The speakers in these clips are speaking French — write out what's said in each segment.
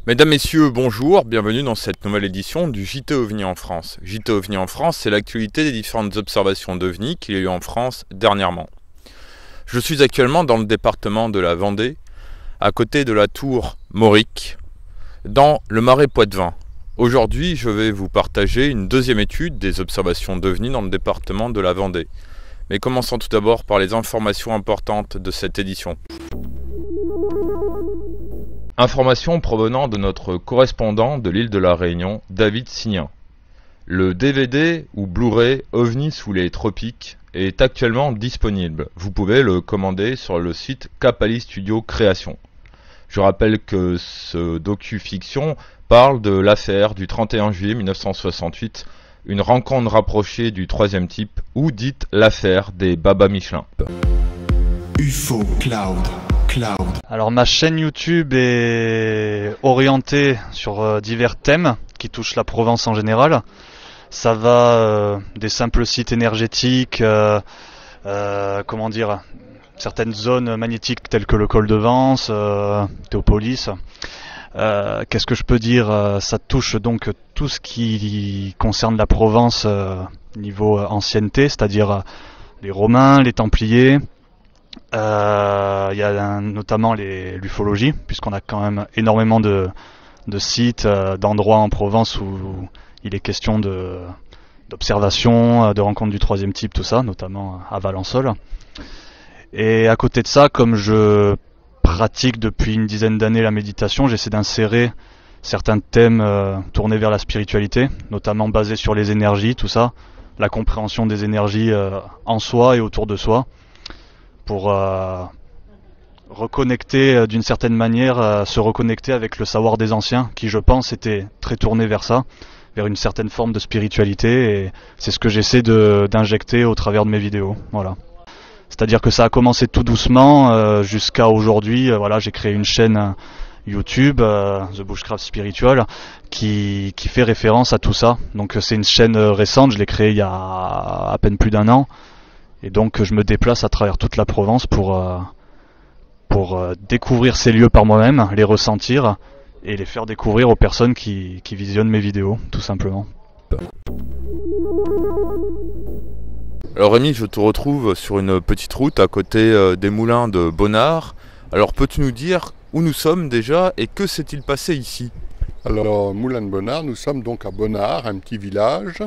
Mesdames, Messieurs, bonjour, bienvenue dans cette nouvelle édition du JT OVNI en France. JT OVNI en France, c'est l'actualité des différentes observations d'OVNI qu'il y a eu en France dernièrement. Je suis actuellement dans le département de la Vendée, à côté de la tour Mauric, dans le Marais Poitevin. Aujourd'hui, je vais vous partager une deuxième étude des observations d'OVNI dans le département de la Vendée. Mais commençons tout d'abord par les informations importantes de cette édition. Informations provenant de notre correspondant de l'île de la Réunion, David Signan. Le DVD ou Blu-ray OVNI sous les tropiques est actuellement disponible. Vous pouvez le commander sur le site Capali Studio Création. Je rappelle que ce docu-fiction parle de l'affaire du 31 juillet 1968, une rencontre rapprochée du troisième type, ou dite l'affaire des Baba Michelin. UFO Cloud. Alors ma chaîne YouTube est orientée sur divers thèmes qui touchent la Provence en général. Ça va des simples sites énergétiques, certaines zones magnétiques telles que le col de Vence, Théopolis. Qu'est-ce que je peux dire? Ça touche donc tout ce qui concerne la Provence niveau ancienneté, c'est-à-dire les Romains, les Templiers. Il y a notamment l'ufologie, puisqu'on a quand même énormément de sites, d'endroits en Provence où il est question d'observation, de rencontres du troisième type, tout ça, notamment à Valençol. Et à côté de ça, comme je pratique depuis une dizaine d'années la méditation, j'essaie d'insérer certains thèmes tournés vers la spiritualité, notamment basés sur les énergies, tout ça, la compréhension des énergies en soi et autour de soi, pour reconnecter d'une certaine manière, se reconnecter avec le savoir des anciens, qui je pense était très tourné vers ça, vers une certaine forme de spiritualité, et c'est ce que j'essaie d'injecter au travers de mes vidéos. Voilà. C'est-à-dire que ça a commencé tout doucement jusqu'à aujourd'hui. Voilà, j'ai créé une chaîne YouTube, The Bushcraft Spiritual, qui fait référence à tout ça. Donc c'est une chaîne récente, je l'ai créée il y a à peine plus d'1 an. Et donc je me déplace à travers toute la Provence pour découvrir ces lieux par moi-même, les ressentir et les faire découvrir aux personnes qui visionnent mes vidéos, tout simplement. Alors Rémi, je te retrouve sur une petite route à côté des moulins de Bonnard. Alors peux-tu nous dire où nous sommes déjà et que s'est-il passé ici? Alors, Moulin de Bonnard, nous sommes donc à Bonnard, un petit village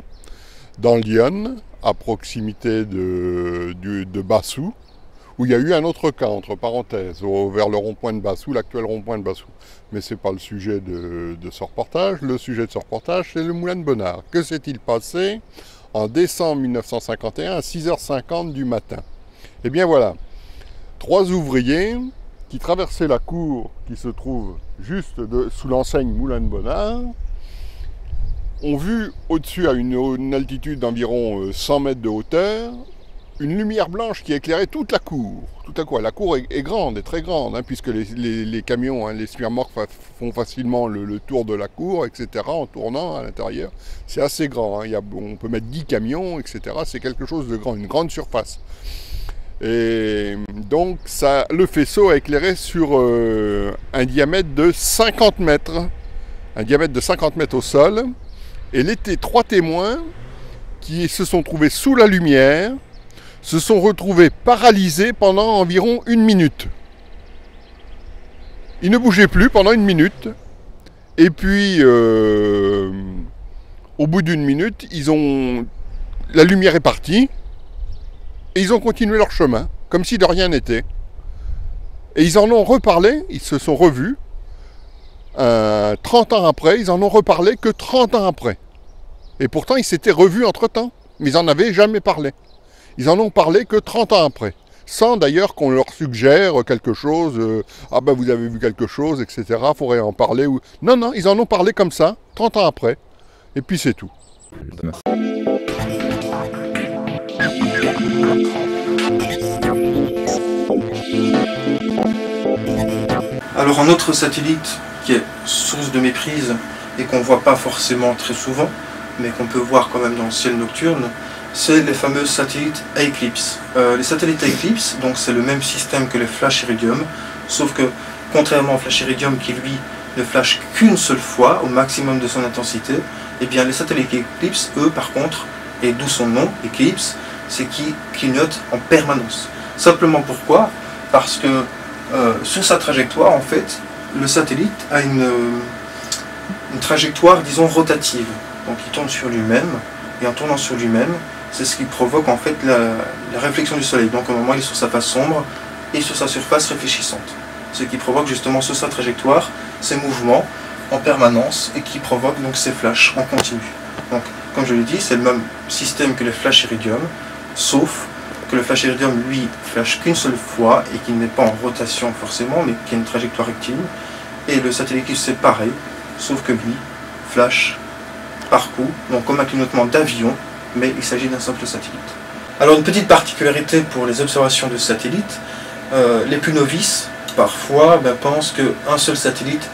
dans l'Yonne, à proximité de Bassou, où il y a eu un autre cas, entre parenthèses, vers le rond-point de Bassou, l'actuel rond-point de Bassou. Mais ce n'est pas le sujet de ce reportage. Le sujet de ce reportage, c'est le Moulin de Bonnard. Que s'est-il passé en décembre 1951 à 6h50 du matin? Eh bien voilà, 3 ouvriers qui traversaient la cour qui se trouve juste sous l'enseigne Moulin de Bonnard, ont vu au-dessus, à une altitude d'environ 100 mètres de hauteur, une lumière blanche qui éclairait toute la cour. Tout à coup, la cour est grande, est très grande, puisque les camions, les semi-remorques font facilement le tour de la cour, etc., en tournant à l'intérieur. C'est assez grand, on peut mettre 10 camions, etc., c'est quelque chose de grand, une grande surface. Et donc, le faisceau a éclairé sur un diamètre de 50 mètres, au sol. Et les 3 témoins qui se sont trouvés sous la lumière se sont retrouvés paralysés pendant environ 1 minute. Ils ne bougeaient plus pendant 1 minute. Et puis, au bout d'1 minute, la lumière est partie. Et ils ont continué leur chemin, comme si de rien n'était. Et ils en ont reparlé, ils se sont revus. 30 ans après, ils en ont reparlé que 30 ans après. Et pourtant, ils s'étaient revus entre-temps, mais ils n'en avaient jamais parlé. Ils en ont parlé que 30 ans après, sans d'ailleurs qu'on leur suggère quelque chose, vous avez vu quelque chose, etc., il faudrait en parler. Non, ils en ont parlé comme ça, 30 ans après, et puis c'est tout. Alors un autre satellite qui est source de méprise et qu'on ne voit pas forcément très souvent, mais qu'on peut voir quand même dans le ciel nocturne, c'est les fameux satellites à éclipse. Les satellites à éclipse, donc c'est le même système que les Flash Iridium, sauf que contrairement au Flash Iridium qui lui ne flash qu'une seule fois au maximum de son intensité, et bien les satellites Eclipse, eux par contre, et d'où son nom, Eclipse, c'est qu'ils clignotent en permanence. Simplement pourquoi? Parce que sur sa trajectoire, en fait, le satellite a une trajectoire, disons, rotative. Donc il tourne sur lui-même, et en tournant sur lui-même, c'est ce qui provoque en fait la réflexion du soleil. Donc au moment où il est sur sa face sombre et sur sa surface réfléchissante. Ce qui provoque justement sur sa trajectoire ces mouvements en permanence et qui provoque donc ces flashs en continu. Donc comme je l'ai dit, c'est le même système que le flash iridium, sauf que le flash iridium lui flash qu'une seule fois et qu'il n'est pas en rotation forcément, mais qui a une trajectoire rectiligne. Et le satellite Eclipse c'est pareil, sauf que lui flash par coup, donc comme un clignotement d'avion, mais il s'agit d'un simple satellite. Alors une petite particularité pour les observations de satellites, les plus novices parfois pensent qu'un seul satellite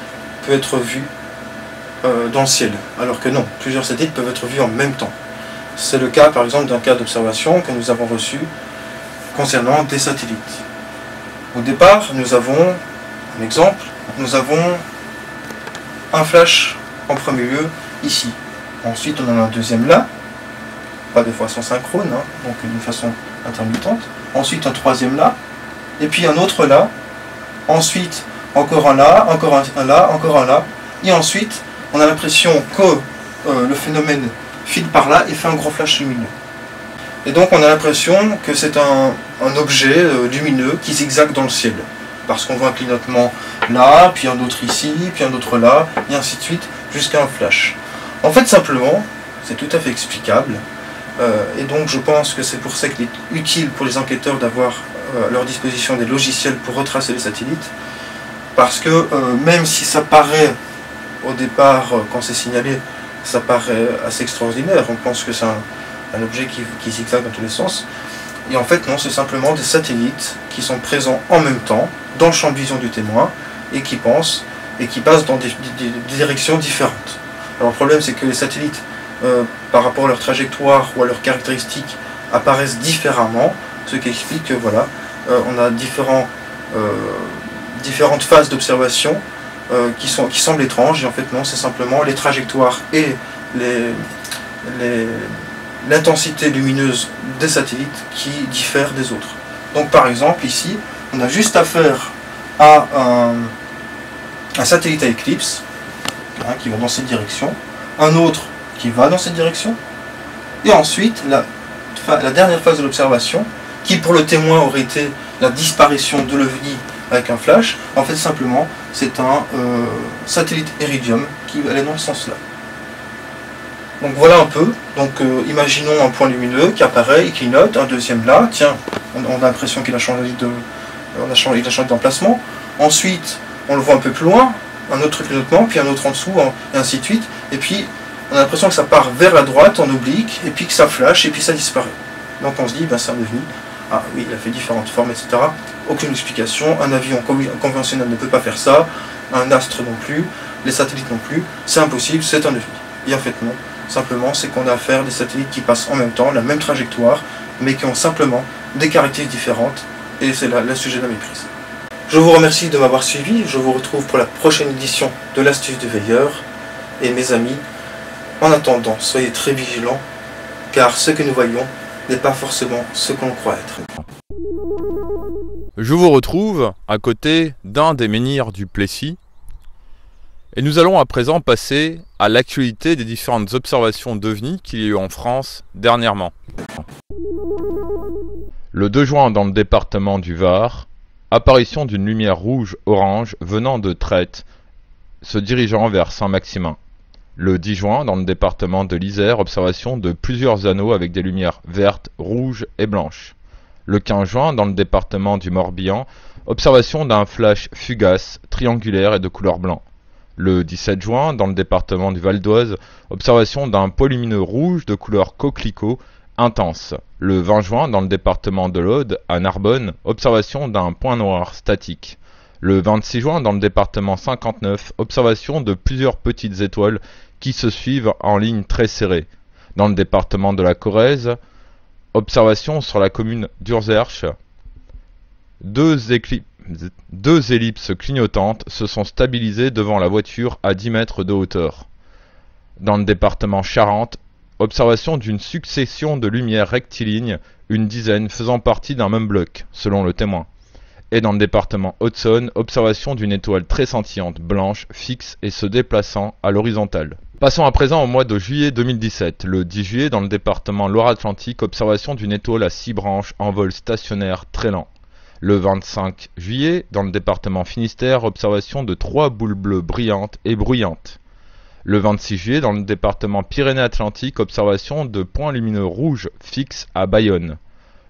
peut être vu dans le ciel, alors que non, plusieurs satellites peuvent être vus en même temps. C'est le cas par exemple d'un cas d'observation que nous avons reçu concernant des satellites. Au départ, nous avons un exemple, nous avons un flash en premier lieu ici. Ensuite on en a un deuxième là, pas de façon synchrone, donc d'une façon intermittente. Ensuite un troisième là, et puis un autre là. Ensuite encore un là, encore un là, encore un là. Et ensuite on a l'impression que le phénomène file par là et fait un gros flash lumineux. Et donc on a l'impression que c'est un objet lumineux qui zigzague dans le ciel. Parce qu'on voit un clignotement là, puis un autre ici, puis un autre là, et ainsi de suite, jusqu'à un flash. En fait simplement, c'est tout à fait explicable. Et donc je pense que c'est pour ça qu'il est utile pour les enquêteurs d'avoir à leur disposition des logiciels pour retracer les satellites. Parce que même si ça paraît, au départ, quand c'est signalé, ça paraît assez extraordinaire, on pense que c'est un objet qui zigzague dans tous les sens. Et en fait non, c'est simplement des satellites qui sont présents en même temps, dans le champ de vision du témoin, et qui pensent, et qui passent dans des directions différentes. Alors le problème c'est que les satellites, par rapport à leur trajectoire ou à leurs caractéristiques, apparaissent différemment, ce qui explique que voilà, on a différentes phases d'observation qui semblent étranges, et en fait non, c'est simplement les trajectoires et l'intensité lumineuse des satellites qui diffèrent des autres. Donc par exemple ici, on a juste affaire à un satellite à éclipse, qui va dans cette direction, un autre qui va dans cette direction, et ensuite la dernière phase de l'observation, qui pour le témoin aurait été la disparition de l'OVNI avec un flash, en fait simplement c'est un satellite iridium qui allait dans ce sens là. Donc voilà un peu, donc imaginons un point lumineux qui apparaît, il clignote, un deuxième là, tiens, on a l'impression qu'il a changé d'emplacement, ensuite on le voit un peu plus loin, un autre clignotement, puis un autre en dessous, et ainsi de suite, et puis on a l'impression que ça part vers la droite en oblique, et puis que ça flash, et puis ça disparaît. Donc on se dit, c'est un OVNI, ah oui, il a fait différentes formes, etc. Aucune explication, un avion conventionnel ne peut pas faire ça, un astre non plus, les satellites non plus, c'est impossible, c'est un OVNI. Et en fait non, simplement c'est qu'on a affaire à des satellites qui passent en même temps, la même trajectoire, mais qui ont simplement des caractéristiques différentes, et c'est là le sujet de la méprise. Je vous remercie de m'avoir suivi, je vous retrouve pour la prochaine édition de l'Astuce du Veilleur, et mes amis, en attendant, soyez très vigilants, car ce que nous voyons n'est pas forcément ce qu'on croit être. Je vous retrouve à côté d'un des menhirs du Plessis, et nous allons à présent passer à l'actualité des différentes observations d'OVNI qu'il y a eu en France dernièrement. Le 2 juin dans le département du Var, apparition d'une lumière rouge-orange venant de Trète, se dirigeant vers Saint-Maximin. Le 10 juin, dans le département de l'Isère, observation de plusieurs anneaux avec des lumières vertes, rouges et blanches. Le 15 juin, dans le département du Morbihan, observation d'un flash fugace, triangulaire et de couleur blanc. Le 17 juin, dans le département du Val d'Oise, observation d'un point lumineux rouge de couleur coquelicot intense. Le 20 juin, dans le département de l'Aude, à Narbonne, observation d'un point noir statique. Le 26 juin, dans le département 59, observation de plusieurs petites étoiles qui se suivent en ligne très serrée. Dans le département de la Corrèze, observation sur la commune d'Urzerche, deux éclipses deux ellipses clignotantes se sont stabilisées devant la voiture à 10 mètres de hauteur. Dans le département Charente, observation d'une succession de lumières rectilignes, une dizaine faisant partie d'un même bloc, selon le témoin. Et dans le département Haute-Saône, observation d'une étoile très scintillante, blanche, fixe et se déplaçant à l'horizontale. Passons à présent au mois de juillet 2017. Le 10 juillet, dans le département Loire-Atlantique, observation d'une étoile à 6 branches en vol stationnaire très lent. Le 25 juillet, dans le département Finistère, observation de 3 boules bleues brillantes et bruyantes. Le 26 juillet, dans le département Pyrénées-Atlantiques, observation de points lumineux rouges fixes à Bayonne.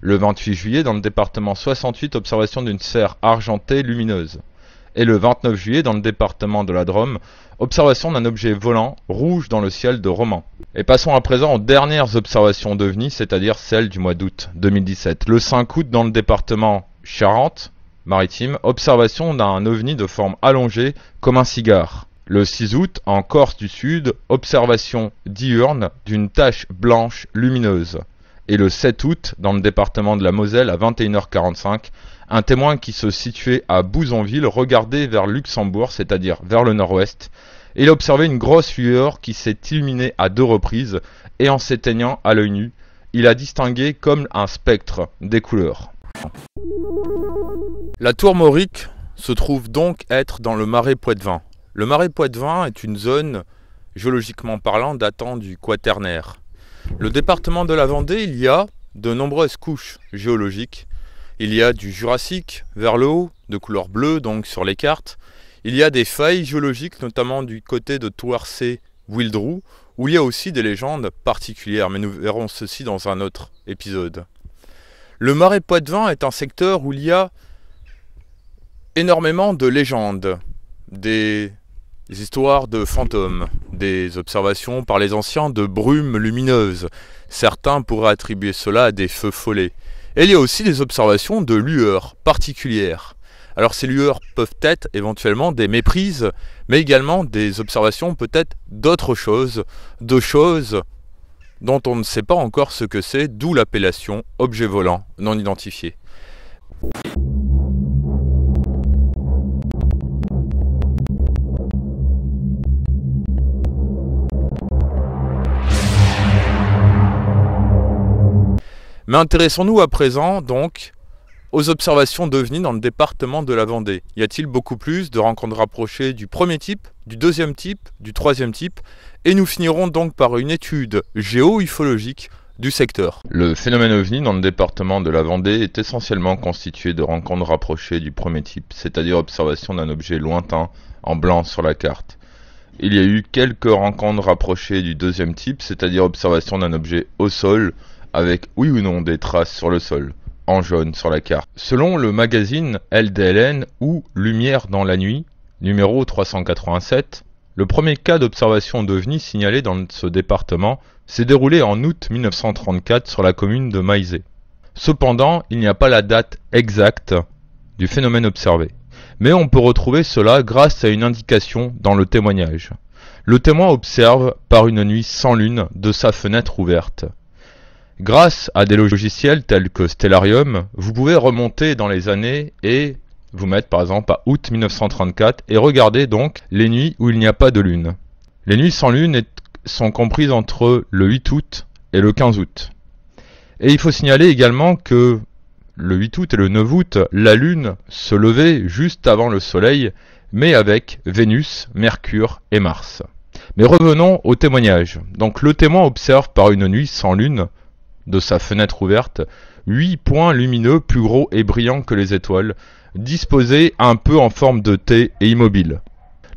Le 28 juillet, dans le département 68, observation d'une sphère argentée lumineuse. Et le 29 juillet, dans le département de la Drôme, observation d'un objet volant rouge dans le ciel de Romans. Et passons à présent aux dernières observations d'OVNI, c'est-à-dire celles du mois d'août 2017. Le 5 août, dans le département Charente-Maritime, observation d'un OVNI de forme allongée comme un cigare. Le 6 août, en Corse du Sud, observation diurne d'une tache blanche lumineuse. Et le 7 août, dans le département de la Moselle, à 21h45, un témoin qui se situait à Bouzonville regardait vers Luxembourg, c'est-à-dire vers le nord-ouest, et il observait une grosse lueur qui s'est illuminée à 2 reprises, et en s'éteignant à l'œil nu, il a distingué comme un spectre des couleurs. La tour Mauric se trouve donc être dans le marais Poitevin. Le marais Poitevin est une zone, géologiquement parlant, datant du Quaternaire. Le département de la Vendée, il y a de nombreuses couches géologiques. Il y a du Jurassique vers le haut, de couleur bleue donc sur les cartes. Il y a des failles géologiques, notamment du côté de Touarcé-Wildroux, où il y a aussi des légendes particulières, mais nous verrons ceci dans un autre épisode. Le marais Poitevin est un secteur où il y a énormément de légendes, des histoires de fantômes, des observations par les anciens de brumes lumineuses. Certains pourraient attribuer cela à des feux follets. Et il y a aussi des observations de lueurs particulières. Alors ces lueurs peuvent être éventuellement des méprises, mais également des observations peut-être d'autres choses, de choses dont on ne sait pas encore ce que c'est, d'où l'appellation objet volant non identifié. Mais intéressons-nous à présent donc aux observations d'OVNI dans le département de la Vendée. Y a-t-il beaucoup plus de rencontres rapprochées du premier type, du deuxième type, du troisième type? Et nous finirons donc par une étude géo-ufologique du secteur. Le phénomène OVNI dans le département de la Vendée est essentiellement constitué de rencontres rapprochées du premier type, c'est-à-dire observation d'un objet lointain en blanc sur la carte. Il y a eu quelques rencontres rapprochées du deuxième type, c'est-à-dire observation d'un objet au sol, avec oui ou non des traces sur le sol, en jaune sur la carte. Selon le magazine LDLN ou Lumière dans la nuit, numéro 387, le premier cas d'observation d'OVNI signalé dans ce département s'est déroulé en août 1934 sur la commune de Maizé. Cependant, il n'y a pas la date exacte du phénomène observé, mais on peut retrouver cela grâce à une indication dans le témoignage. Le témoin observe par une nuit sans lune de sa fenêtre ouverte. Grâce à des logiciels tels que Stellarium, vous pouvez remonter dans les années et vous mettre par exemple à août 1934 et regarder donc les nuits où il n'y a pas de lune. Les nuits sans lune sont comprises entre le 8 août et le 15 août. Et il faut signaler également que le 8 août et le 9 août, la lune se levait juste avant le soleil, mais avec Vénus, Mercure et Mars. Mais revenons au témoignage. Donc le témoin observe par une nuit sans lune, de sa fenêtre ouverte, 8 points lumineux plus gros et brillants que les étoiles, disposés un peu en forme de T et immobiles.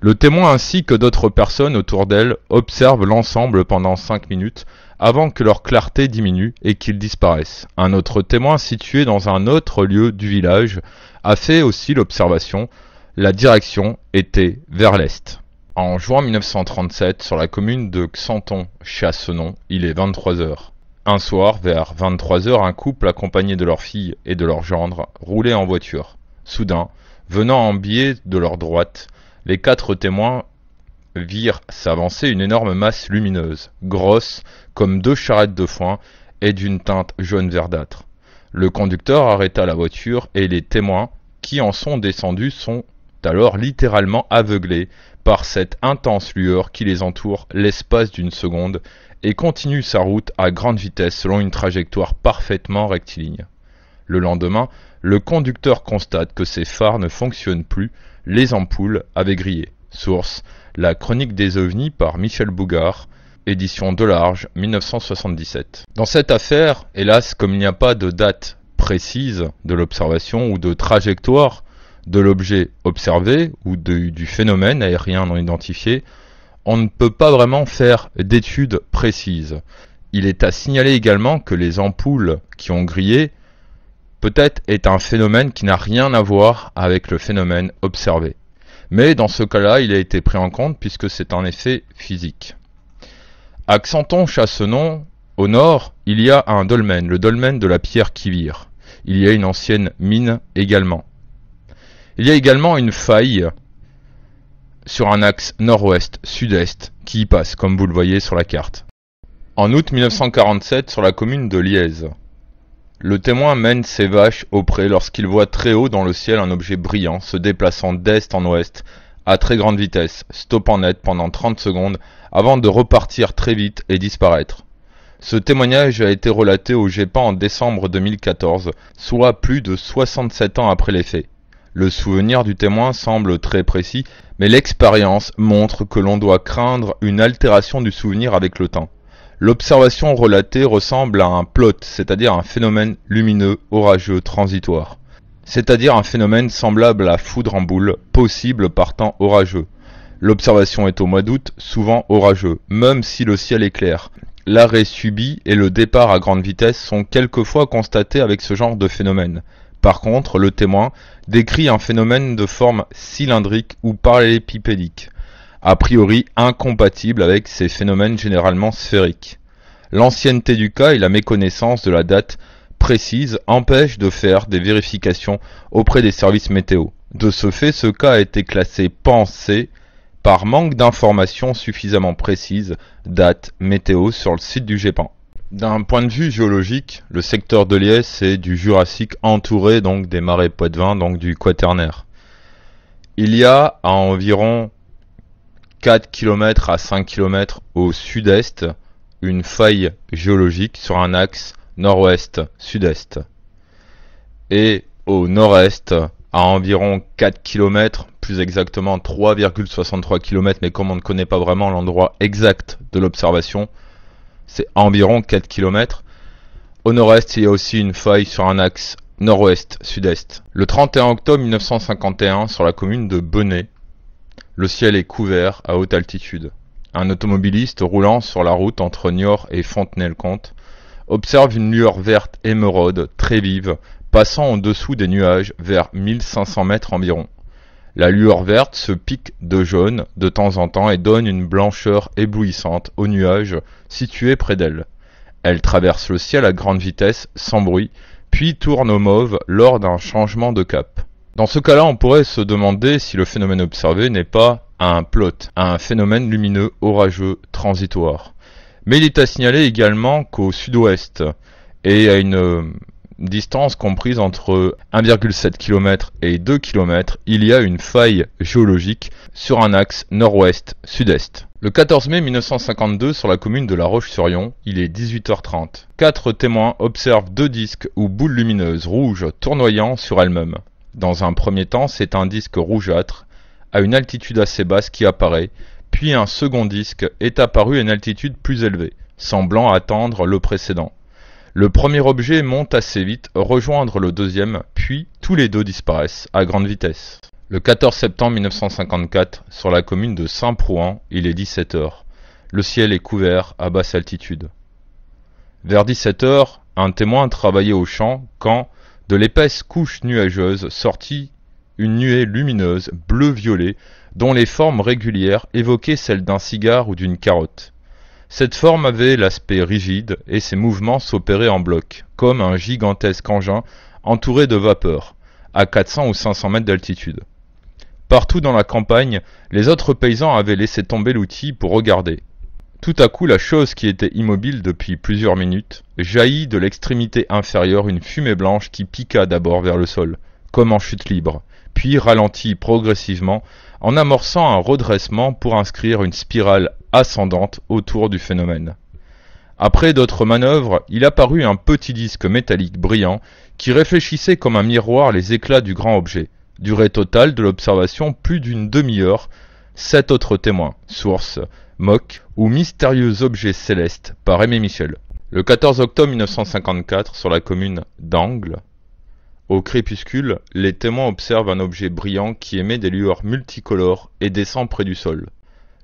Le témoin ainsi que d'autres personnes autour d'elle observent l'ensemble pendant 5 minutes avant que leur clarté diminue et qu'ils disparaissent. Un autre témoin situé dans un autre lieu du village a fait aussi l'observation. La direction était vers l'est. En juin 1937, sur la commune de Xanton-Chassenon, il est 23h. Un soir, vers 23h, un couple accompagné de leur fille et de leur gendre roulait en voiture. Soudain, venant en biais de leur droite, les 4 témoins virent s'avancer une énorme masse lumineuse, grosse comme 2 charrettes de foin et d'une teinte jaune verdâtre. Le conducteur arrêta la voiture et les témoins, qui en sont descendus sont alors littéralement aveuglés par cette intense lueur qui les entoure l'espace d'une seconde et continue sa route à grande vitesse selon une trajectoire parfaitement rectiligne. Le lendemain, le conducteur constate que ses phares ne fonctionnent plus, les ampoules avaient grillé. Source, La Chronique des ovnis par Michel Bougard, édition Delarge, 1977. Dans cette affaire, hélas, comme il n'y a pas de date précise de l'observation ou de trajectoire de l'objet observé ou du phénomène aérien non identifié, on ne peut pas vraiment faire d'études précises. Il est à signaler également que les ampoules qui ont grillé peut-être est un phénomène qui n'a rien à voir avec le phénomène observé. Mais dans ce cas-là, il a été pris en compte puisque c'est un effet physique. À Xanton-Chassenon, au nord, il y a un dolmen, le dolmen de la pierre qui vire. Il y a une ancienne mine également. Il y a également une faille sur un axe nord-ouest-sud-est qui y passe, comme vous le voyez sur la carte. En août 1947, sur la commune de Lièze, le témoin mène ses vaches au pré lorsqu'il voit très haut dans le ciel un objet brillant se déplaçant d'est en ouest à très grande vitesse, stoppant net pendant 30 secondes avant de repartir très vite et disparaître. Ce témoignage a été relaté au GEPAN en décembre 2014, soit plus de 67 ans après les faits. Le souvenir du témoin semble très précis, mais l'expérience montre que l'on doit craindre une altération du souvenir avec le temps. L'observation relatée ressemble à un plot, c'est-à-dire un phénomène lumineux, orageux, transitoire. C'est-à-dire un phénomène semblable à la foudre en boule, possible par temps orageux. L'observation est au mois d'août, souvent orageux, même si le ciel est clair. L'arrêt subit et le départ à grande vitesse sont quelquefois constatés avec ce genre de phénomène. Par contre, le témoin décrit un phénomène de forme cylindrique ou parallélépipédique, a priori incompatible avec ces phénomènes généralement sphériques. L'ancienneté du cas et la méconnaissance de la date précise empêchent de faire des vérifications auprès des services météo. De ce fait, ce cas a été classé pensé par manque d'informations suffisamment précises, date, météo sur le site du GEPAN. D'un point de vue géologique, le secteur de Liège c'est du Jurassique entouré donc des marais poitevins, donc du Quaternaire. Il y a à environ 4 km à 5 km au sud-est une faille géologique sur un axe nord-ouest-sud-est. Et au nord-est, à environ 4 km, plus exactement 3,63 km, mais comme on ne connaît pas vraiment l'endroit exact de l'observation, c'est environ 4 km. Au nord-est, il y a aussi une faille sur un axe nord-ouest-sud-est. Le 31 octobre 1951, sur la commune de Benay, le ciel est couvert à haute altitude. Un automobiliste roulant sur la route entre Niort et Fontenay-le-Comte observe une lueur verte émeraude très vive passant en dessous des nuages vers 1500 mètres environ. La lueur verte se pique de jaune de temps en temps et donne une blancheur éblouissante aux nuages situés près d'elle. Elle traverse le ciel à grande vitesse, sans bruit, puis tourne au mauve lors d'un changement de cap. Dans ce cas-là, on pourrait se demander si le phénomène observé n'est pas un plot, un phénomène lumineux orageux transitoire. Mais il est à signaler également qu'au sud-ouest et à une distance comprise entre 1,7 km et 2 km, il y a une faille géologique sur un axe nord-ouest-sud-est. Le 14 mai 1952, sur la commune de La Roche-sur-Yon, il est 18h30. 4 témoins observent 2 disques ou boules lumineuses rouges tournoyant sur elles-mêmes. Dans un premier temps, c'est un disque rougeâtre à une altitude assez basse qui apparaît, puis un second disque est apparu à une altitude plus élevée, semblant attendre le précédent. Le premier objet monte assez vite, rejoindre le deuxième, puis tous les deux disparaissent à grande vitesse. Le 14 septembre 1954, sur la commune de Saint-Prouan, il est 17h. Le ciel est couvert à basse altitude. Vers 17h, un témoin travaillait au champ quand, de l'épaisse couche nuageuse, sortit une nuée lumineuse bleu-violet dont les formes régulières évoquaient celles d'un cigare ou d'une carotte. Cette forme avait l'aspect rigide et ses mouvements s'opéraient en bloc, comme un gigantesque engin entouré de vapeur, à 400 ou 500 mètres d'altitude. Partout dans la campagne, les autres paysans avaient laissé tomber l'outil pour regarder. Tout à coup, la chose qui était immobile depuis plusieurs minutes jaillit de l'extrémité inférieure une fumée blanche qui piqua d'abord vers le sol, comme en chute libre, puis ralentit progressivement en amorçant un redressement pour inscrire une spirale ascendante autour du phénomène. Après d'autres manœuvres, il apparut un petit disque métallique brillant qui réfléchissait comme un miroir les éclats du grand objet. Durée totale de l'observation plus d'une demi-heure. 7 autres témoins. Source MOC ou Mystérieux objets célestes par Aimé Michel. Le 14 octobre 1954, sur la commune d'Angles, au crépuscule, les témoins observent un objet brillant qui émet des lueurs multicolores et descend près du sol.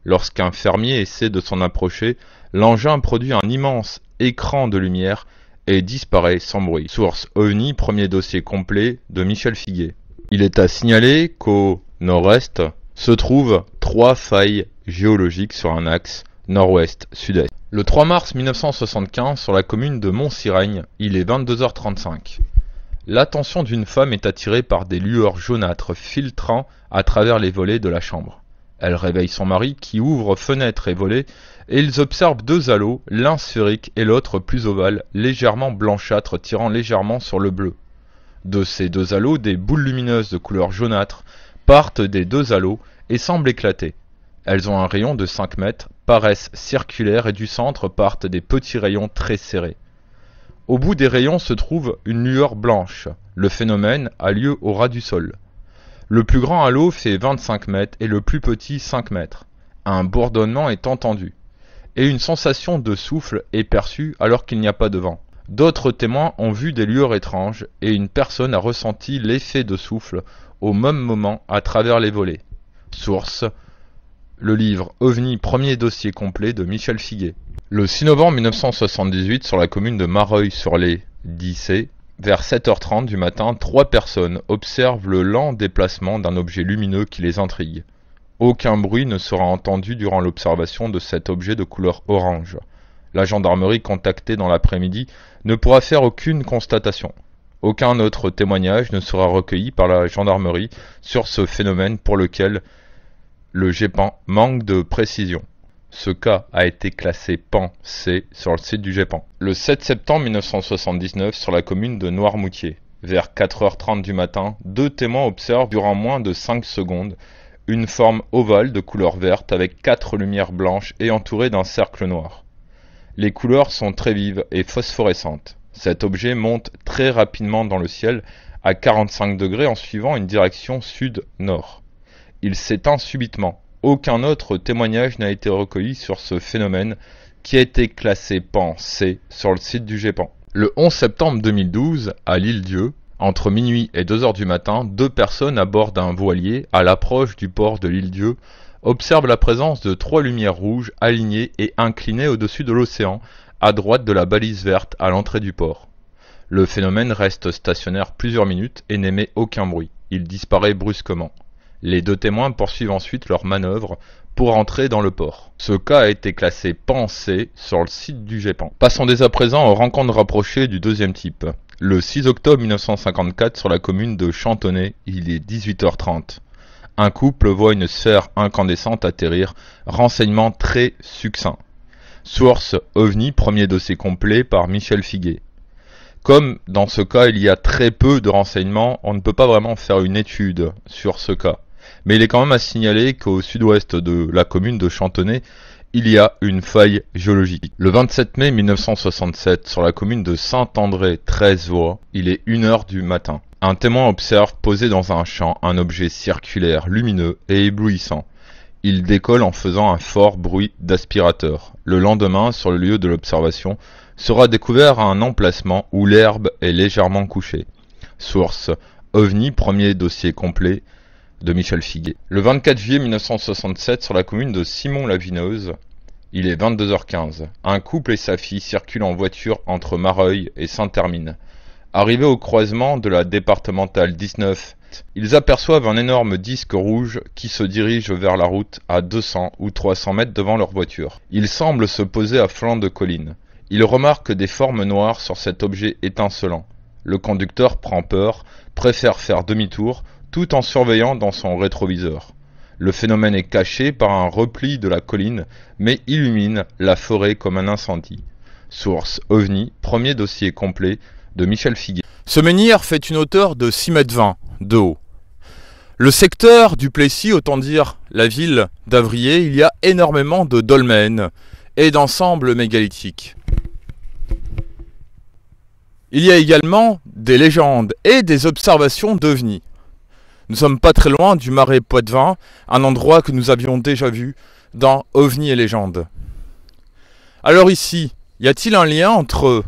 Lorsqu'un fermier essaie de s'en approcher, l'engin produit un immense écran de lumière et disparaît sans bruit. Source OVNI, premier dossier complet de Michel Figuet. Il est à signaler qu'au nord-est se trouvent 3 failles géologiques sur un axe nord-ouest-sud-est. Le 3 mars 1975, sur la commune de Montsirègne, il est 22h35. L'attention d'une femme est attirée par des lueurs jaunâtres filtrant à travers les volets de la chambre. Elle réveille son mari qui ouvre fenêtres et volets et ils observent 2 halos, l'un sphérique et l'autre plus ovale, légèrement blanchâtre tirant légèrement sur le bleu. De ces 2 halos, des boules lumineuses de couleur jaunâtre partent des 2 halos et semblent éclater. Elles ont un rayon de 5 mètres, paraissent circulaires et du centre partent des petits rayons très serrés. Au bout des rayons se trouve une lueur blanche. Le phénomène a lieu au ras du sol. Le plus grand halo fait 25 mètres et le plus petit 5 mètres. Un bourdonnement est entendu. Et une sensation de souffle est perçue alors qu'il n'y a pas de vent. D'autres témoins ont vu des lueurs étranges et une personne a ressenti l'effet de souffle au même moment à travers les volets. Source le livre OVNI, premier dossier complet de Michel Figuet. Le 6 novembre 1978, sur la commune de Mareuil-sur-les Dissé, vers 7h30 du matin, 3 personnes observent le lent déplacement d'un objet lumineux qui les intrigue. Aucun bruit ne sera entendu durant l'observation de cet objet de couleur orange. La gendarmerie contactée dans l'après-midi ne pourra faire aucune constatation. Aucun autre témoignage ne sera recueilli par la gendarmerie sur ce phénomène pour lequel le GEPAN manque de précision. Ce cas a été classé PAN C sur le site du GEPAN. Le 7 septembre 1979, sur la commune de Noirmoutier, vers 4h30 du matin, 2 témoins observent durant moins de 5 secondes une forme ovale de couleur verte avec 4 lumières blanches et entourée d'un cercle noir. Les couleurs sont très vives et phosphorescentes. Cet objet monte très rapidement dans le ciel à 45 degrés en suivant une direction sud-nord. Il s'éteint subitement. Aucun autre témoignage n'a été recueilli sur ce phénomène qui a été classé PAN C sur le site du GEPAN. Le 11 septembre 2012, à l'Île-Dieu, entre minuit et 2h du matin, 2 personnes à bord d'un voilier à l'approche du port de l'Île-Dieu observent la présence de 3 lumières rouges alignées et inclinées au-dessus de l'océan, à droite de la balise verte à l'entrée du port. Le phénomène reste stationnaire plusieurs minutes et n'émet aucun bruit. Il disparaît brusquement. Les 2 témoins poursuivent ensuite leur manœuvre pour entrer dans le port. Ce cas a été classé PAN C sur le site du GEPAN. Passons dès à présent aux rencontres rapprochées du deuxième type. Le 6 octobre 1954, sur la commune de Chantonnay, il est 18h30. Un couple voit une sphère incandescente atterrir, renseignement très succinct. Source OVNI, premier dossier complet par Michel Figuet. Comme dans ce cas il y a très peu de renseignements, on ne peut pas vraiment faire une étude sur ce cas. Mais il est quand même à signaler qu'au sud-ouest de la commune de Chantonnay, il y a une faille géologique. Le 27 mai 1967, sur la commune de Saint-André-13-Voix, il est 1h du matin. Un témoin observe posé dans un champ un objet circulaire, lumineux et éblouissant. Il décolle en faisant un fort bruit d'aspirateur. Le lendemain, sur le lieu de l'observation, sera découvert un emplacement où l'herbe est légèrement couchée. Source OVNI, premier dossier complet de Michel Figuet. Le 24 juillet 1967, sur la commune de Simon-la-Vineuse, il est 22h15. Un couple et sa fille circulent en voiture entre Mareuil et Saint-Hermine. Arrivés au croisement de la départementale 19, ils aperçoivent un énorme disque rouge qui se dirige vers la route à 200 ou 300 mètres devant leur voiture. Il semble se poser à flanc de colline. Ils remarquent des formes noires sur cet objet étincelant. Le conducteur prend peur, préfère faire demi-tour, tout en surveillant dans son rétroviseur. Le phénomène est caché par un repli de la colline, mais illumine la forêt comme un incendie. Source OVNI, premier dossier complet de Michel Figuet. Ce menhir fait une hauteur de 6,20 m. de haut. Le secteur du Plessis, autant dire la ville d'Avrier, il y a énormément de dolmens et d'ensembles mégalithiques. Il y a également des légendes et des observations d'ovnis. Nous sommes pas très loin du marais Poitevin, un endroit que nous avions déjà vu dans OVNI et légendes. Alors ici, y a-t-il un lien entre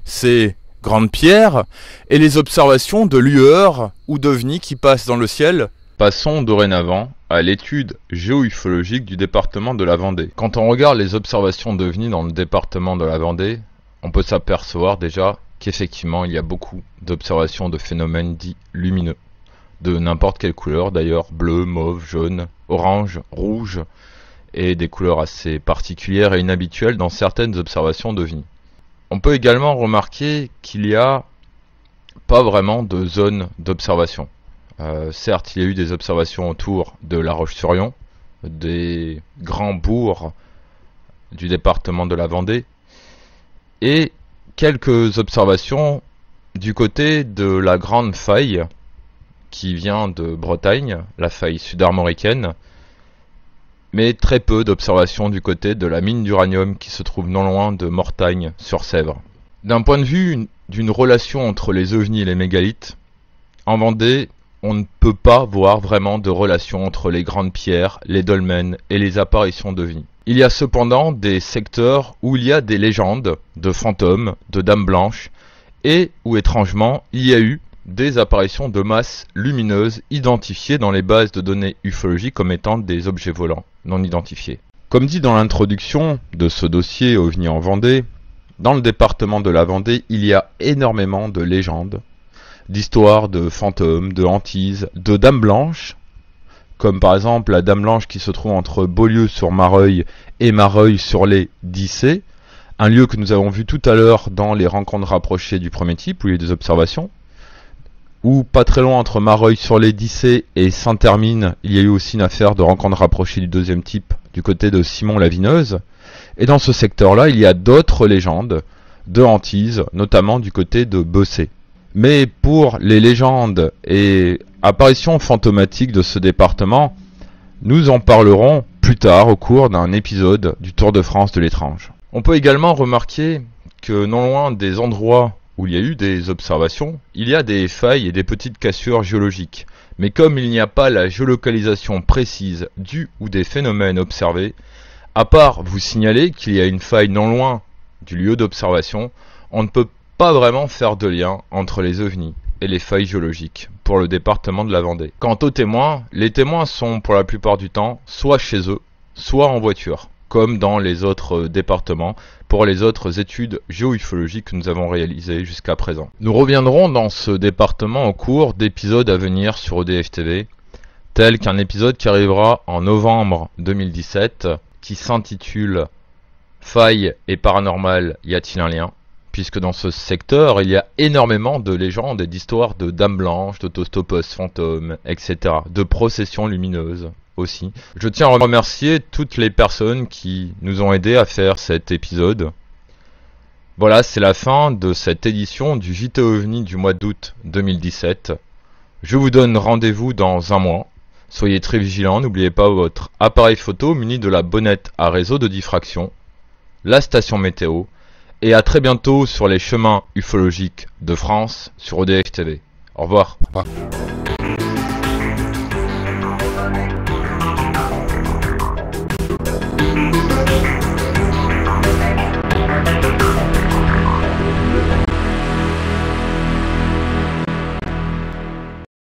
ces grandes pierres et les observations de lueurs ou d'ovnis qui passent dans le ciel? Passons dorénavant à l'étude géo-ufologique du département de la Vendée. Quand on regarde les observations d'ovnis dans le département de la Vendée, on peut s'apercevoir déjà qu'effectivement il y a beaucoup d'observations de phénomènes dits lumineux, de n'importe quelle couleur d'ailleurs, bleu, mauve, jaune, orange, rouge, et des couleurs assez particulières et inhabituelles dans certaines observations d'ovnis. On peut également remarquer qu'il n'y a pas vraiment de zone d'observation. Certes, il y a eu des observations autour de La Roche-sur-Yon, des grands bourgs du département de la Vendée, et quelques observations du côté de la Grande Faille, qui vient de Bretagne, la faille sud-armoricaine, mais très peu d'observations du côté de la mine d'uranium qui se trouve non loin de Mortagne-sur-Sèvre. D'un point de vue d'une relation entre les ovnis et les mégalithes, en Vendée, on ne peut pas voir vraiment de relation entre les grandes pierres, les dolmens et les apparitions d'ovnis. Il y a cependant des secteurs où il y a des légendes de fantômes, de dames blanches, et où étrangement il y a eu des apparitions de masses lumineuses identifiées dans les bases de données ufologiques comme étant des objets volants non identifiés. Comme dit dans l'introduction de ce dossier OVNI en Vendée, dans le département de la Vendée, il y a énormément de légendes, d'histoires de fantômes, de hantises, de dames blanches, comme par exemple la dame blanche qui se trouve entre Beaulieu-sur-Mareuil et Mareuil-sur-les-Dissés, un lieu que nous avons vu tout à l'heure dans les rencontres rapprochées du premier type où il y a eu des observations, ou pas très loin entre Mareuil-sur-les-Dissés et Saint-Hermine, il y a eu aussi une affaire de rencontre rapprochée du deuxième type du côté de Simon-la-Vineuse. Et dans ce secteur-là, il y a d'autres légendes de hantises, notamment du côté de Bessay. Mais pour les légendes et apparitions fantomatiques de ce département, nous en parlerons plus tard au cours d'un épisode du Tour de France de l'étrange. On peut également remarquer que non loin des endroits où il y a eu des observations, il y a des failles et des petites cassures géologiques. Mais comme il n'y a pas la géolocalisation précise du ou des phénomènes observés, à part vous signaler qu'il y a une faille non loin du lieu d'observation, on ne peut pas vraiment faire de lien entre les ovnis et les failles géologiques pour le département de la Vendée. Quant aux témoins, les témoins sont pour la plupart du temps soit chez eux, soit en voiture, comme dans les autres départements, pour les autres études géo-ufologiques que nous avons réalisées jusqu'à présent. Nous reviendrons dans ce département au cours d'épisodes à venir sur EDF TV, tel qu'un épisode qui arrivera en novembre 2017, qui s'intitule « Faille et paranormal, y a-t-il un lien ?» puisque dans ce secteur, il y a énormément de légendes et d'histoires de dames blanches, d'autostopos fantômes, etc., de processions lumineuses aussi. Je tiens à remercier toutes les personnes qui nous ont aidés à faire cet épisode. Voilà, c'est la fin de cette édition du JT OVNI du mois d'août 2017. Je vous donne rendez-vous dans un mois. Soyez très vigilants, n'oubliez pas votre appareil photo muni de la bonnette à réseau de diffraction, la station météo, et à très bientôt sur les chemins ufologiques de France sur EDF TV. Au revoir.